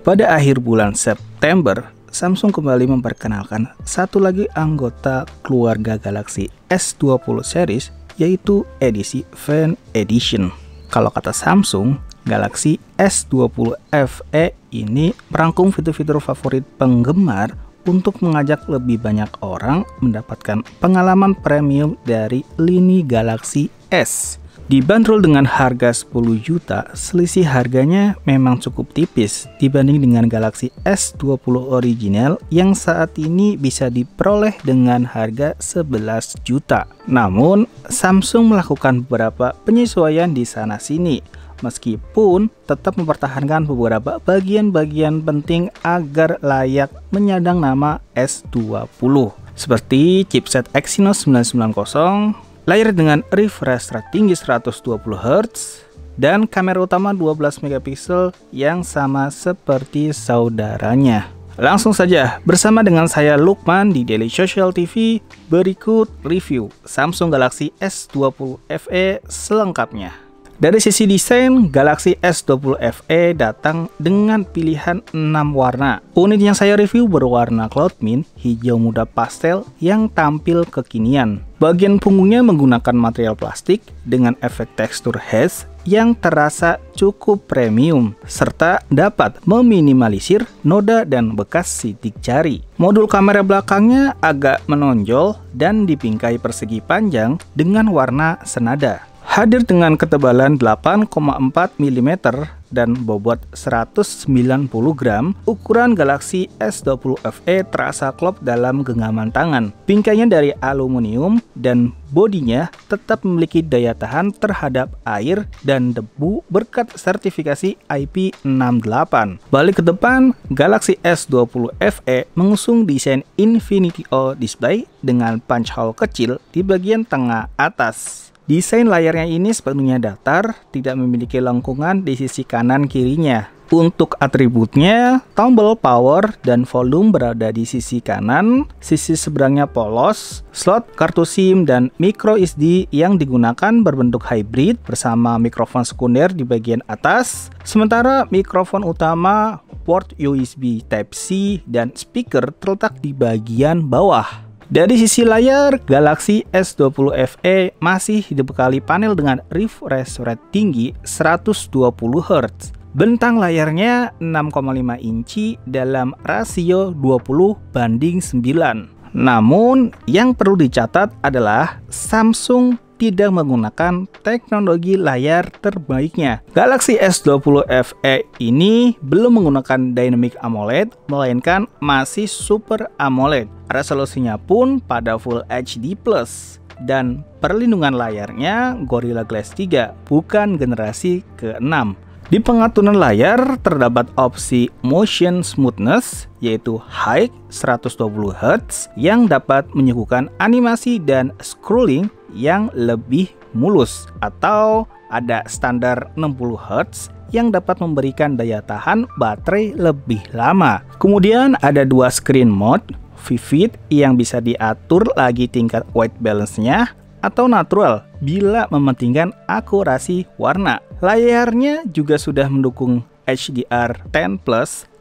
Pada akhir bulan September, Samsung kembali memperkenalkan satu lagi anggota keluarga Galaxy S20 series, yaitu edisi Fan Edition. Kalau kata Samsung, Galaxy S20 FE ini merangkum fitur-fitur favorit penggemar untuk mengajak lebih banyak orang mendapatkan pengalaman premium dari lini Galaxy S. Dibanderol dengan harga 10 juta, selisih harganya memang cukup tipis dibanding dengan Galaxy S20 original yang saat ini bisa diperoleh dengan harga 11 juta. Namun, Samsung melakukan beberapa penyesuaian di sana-sini, meskipun tetap mempertahankan beberapa bagian-bagian penting agar layak menyandang nama S20. Seperti chipset Exynos 990, layar dengan refresh rate tinggi 120Hz, dan kamera utama 12 megapiksel yang sama seperti saudaranya. Langsung saja, bersama dengan saya Lukman di Daily Social TV, berikut review Samsung Galaxy S20 FE selengkapnya. Dari sisi desain, Galaxy S20 FE datang dengan pilihan 6 warna. Unit yang saya review berwarna Cloud Mint, hijau muda pastel yang tampil kekinian. Bagian punggungnya menggunakan material plastik dengan efek tekstur haze yang terasa cukup premium, serta dapat meminimalisir noda dan bekas sidik jari. Modul kamera belakangnya agak menonjol dan dibingkai persegi panjang dengan warna senada. Hadir dengan ketebalan 8,4 mm dan bobot 190 gram, ukuran Galaxy S20 FE terasa klop dalam genggaman tangan. Bingkainya dari aluminium dan bodinya tetap memiliki daya tahan terhadap air dan debu berkat sertifikasi IP68. Balik ke depan, Galaxy S20 FE mengusung desain Infinity O display dengan punch hole kecil di bagian tengah atas. Desain layarnya ini sepenuhnya datar, tidak memiliki lengkungan di sisi kanan kirinya. Untuk atributnya, tombol power dan volume berada di sisi kanan, sisi seberangnya polos, slot kartu SIM dan micro SD yang digunakan berbentuk hybrid bersama mikrofon sekunder di bagian atas, sementara mikrofon utama, port USB Type-C dan speaker terletak di bagian bawah. Dari sisi layar, Galaxy S20 FE masih dibekali panel dengan refresh rate tinggi 120Hz. Bentang layarnya 6,5 inci dalam rasio 20:9. Namun, yang perlu dicatat adalah Samsung tidak menggunakan teknologi layar terbaiknya. Galaxy S20 FE ini belum menggunakan Dynamic AMOLED, melainkan masih Super AMOLED. Resolusinya pun pada Full HD+, dan perlindungan layarnya Gorilla Glass 3, bukan generasi ke-6. Di pengaturan layar terdapat opsi Motion Smoothness, yaitu high 120Hz yang dapat menyuguhkan animasi dan scrolling yang lebih mulus, atau ada standar 60Hz yang dapat memberikan daya tahan baterai lebih lama. Kemudian ada dua screen mode, Vivid yang bisa diatur lagi tingkat white balance-nya, atau natural bila mementingkan akurasi warna. Layarnya juga sudah mendukung HDR10+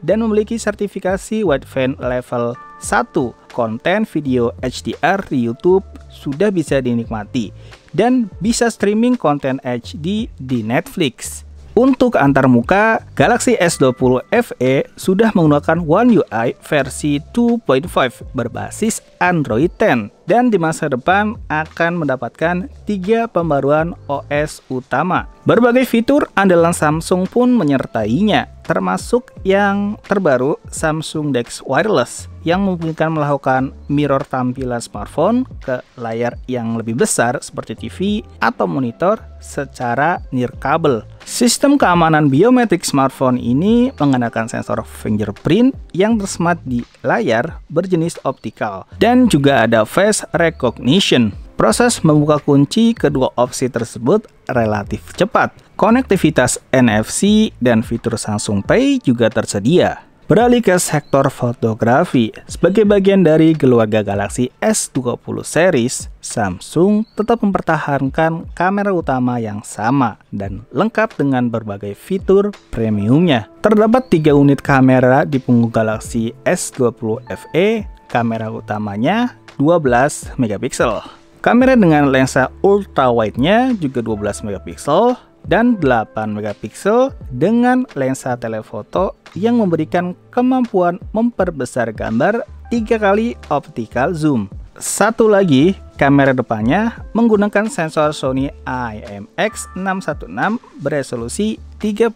dan memiliki sertifikasi Wideband Level 1. Konten video HDR di YouTube sudah bisa dinikmati dan bisa streaming konten HD di Netflix. Untuk antarmuka, Galaxy S20 FE sudah menggunakan One UI versi 2.5 berbasis Android 10 dan di masa depan akan mendapatkan 3 pembaruan OS utama. Berbagai fitur andalan Samsung pun menyertainya, termasuk yang terbaru Samsung DeX Wireless yang memungkinkan melakukan mirror tampilan smartphone ke layar yang lebih besar seperti TV atau monitor secara nirkabel. Sistem keamanan biometrik smartphone ini menggunakan sensor fingerprint yang tersemat di layar berjenis optikal dan juga ada face recognition. Proses membuka kunci kedua opsi tersebut relatif cepat. Konektivitas NFC dan fitur Samsung Pay juga tersedia. Beralih ke sektor fotografi, sebagai bagian dari keluarga Galaxy S20 series, Samsung tetap mempertahankan kamera utama yang sama dan lengkap dengan berbagai fitur premiumnya. Terdapat 3 unit kamera di punggung Galaxy S20 FE, kamera utamanya 12 megapiksel. Kamera dengan lensa ultra wide-nya juga 12 megapiksel dan 8 megapiksel dengan lensa telefoto yang memberikan kemampuan memperbesar gambar 3 kali optical zoom. Satu lagi, kamera depannya menggunakan sensor Sony IMX616 beresolusi 32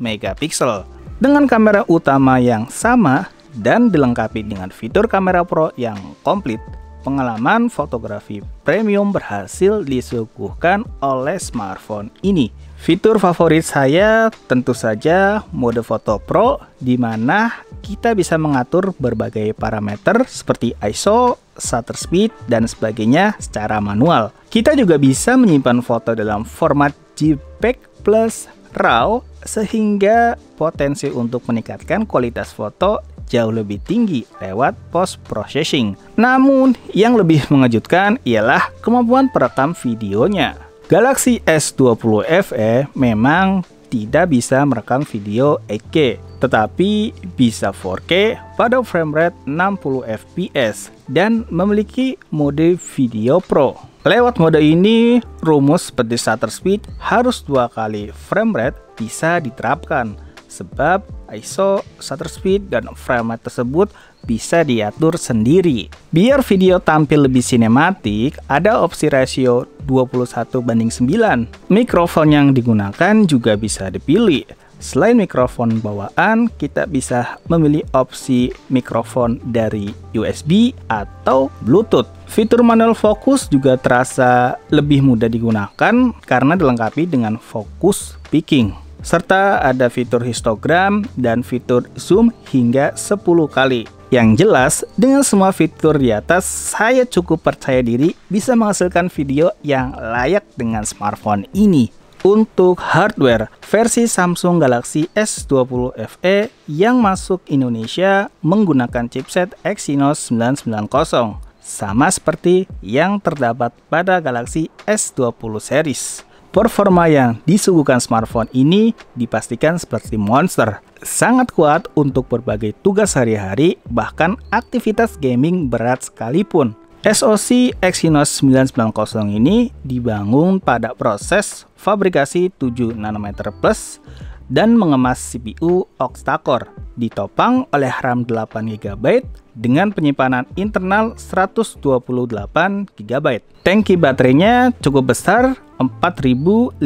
megapiksel. Dengan kamera utama yang sama dan dilengkapi dengan fitur kamera pro yang komplit, pengalaman fotografi premium berhasil disuguhkan oleh smartphone ini. Fitur favorit saya tentu saja mode foto pro, di mana kita bisa mengatur berbagai parameter seperti ISO, shutter speed, dan sebagainya secara manual. Kita juga bisa menyimpan foto dalam format JPEG plus RAW, sehingga potensi untuk meningkatkan kualitas foto jauh lebih tinggi lewat post-processing. Namun, yang lebih mengejutkan ialah kemampuan perekam videonya. Galaxy S20 FE memang tidak bisa merekam video 8K, tetapi bisa 4K pada frame rate 60 fps dan memiliki mode video pro. Lewat mode ini, rumus seperti shutter speed harus 2 kali frame rate bisa diterapkan, sebab ISO, shutter speed, dan frame rate tersebut bisa diatur sendiri. Biar video tampil lebih sinematik, ada opsi rasio 21:9. Mikrofon yang digunakan juga bisa dipilih. Selain mikrofon bawaan, kita bisa memilih opsi mikrofon dari USB atau Bluetooth. Fitur manual fokus juga terasa lebih mudah digunakan karena dilengkapi dengan focus picking. Serta ada fitur histogram dan fitur zoom hingga 10 kali. Yang jelas, dengan semua fitur di atas, saya cukup percaya diri bisa menghasilkan video yang layak dengan smartphone ini. Untuk hardware, versi Samsung Galaxy S20 FE yang masuk Indonesia menggunakan chipset Exynos 990, sama seperti yang terdapat pada Galaxy S20 series. Performa yang disuguhkan smartphone ini dipastikan seperti monster, sangat kuat untuk berbagai tugas sehari-hari, bahkan aktivitas gaming berat sekalipun. SoC Exynos 990 ini dibangun pada proses fabrikasi 7 nanometer plus dan mengemas CPU octa-core, ditopang oleh RAM 8 GB dengan penyimpanan internal 128 GB. Tangki baterainya cukup besar, 4500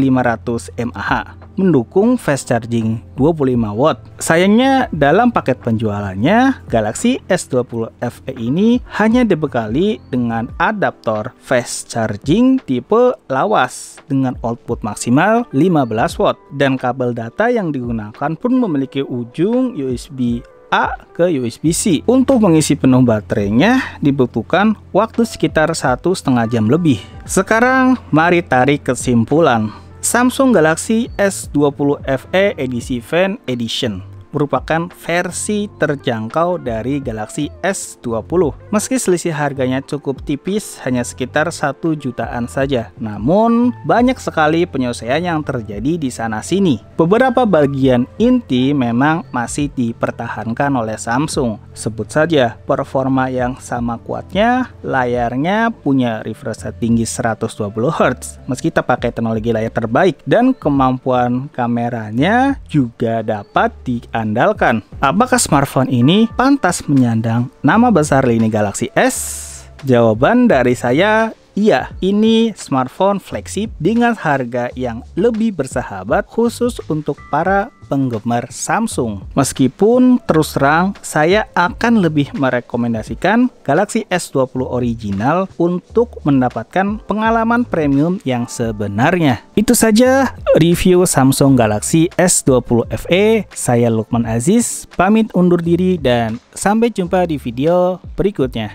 mAh, mendukung fast charging 25 watt. Sayangnya dalam paket penjualannya, Galaxy S20 FE ini hanya dibekali dengan adaptor fast charging tipe lawas dengan output maksimal 15 watt dan kabel data yang digunakan pun memiliki ujung USB A ke USB-C. Untuk mengisi penuh baterainya dibutuhkan waktu sekitar 1,5 jam lebih. Sekarang mari tarik kesimpulan. Samsung Galaxy S20 FE edisi Fan Edition merupakan versi terjangkau dari Galaxy S20. Meski selisih harganya cukup tipis, hanya sekitar 1 jutaan saja, namun banyak sekali penyesuaian yang terjadi di sana-sini. Beberapa bagian inti memang masih dipertahankan oleh Samsung. Sebut saja performa yang sama kuatnya, layarnya punya refresh rate tinggi 120 Hz meski kita pakai teknologi layar terbaik, dan kemampuan kameranya juga dapat diandalkan. Apakah smartphone ini pantas menyandang nama besar lini Galaxy S? Jawaban dari saya, iya, ini smartphone flagship dengan harga yang lebih bersahabat khusus untuk para penggemar Samsung. Meskipun terus terang saya akan lebih merekomendasikan Galaxy S20 original untuk mendapatkan pengalaman premium yang sebenarnya. Itu saja review Samsung Galaxy S20 FE. Saya Lukman Aziz, pamit undur diri dan sampai jumpa di video berikutnya.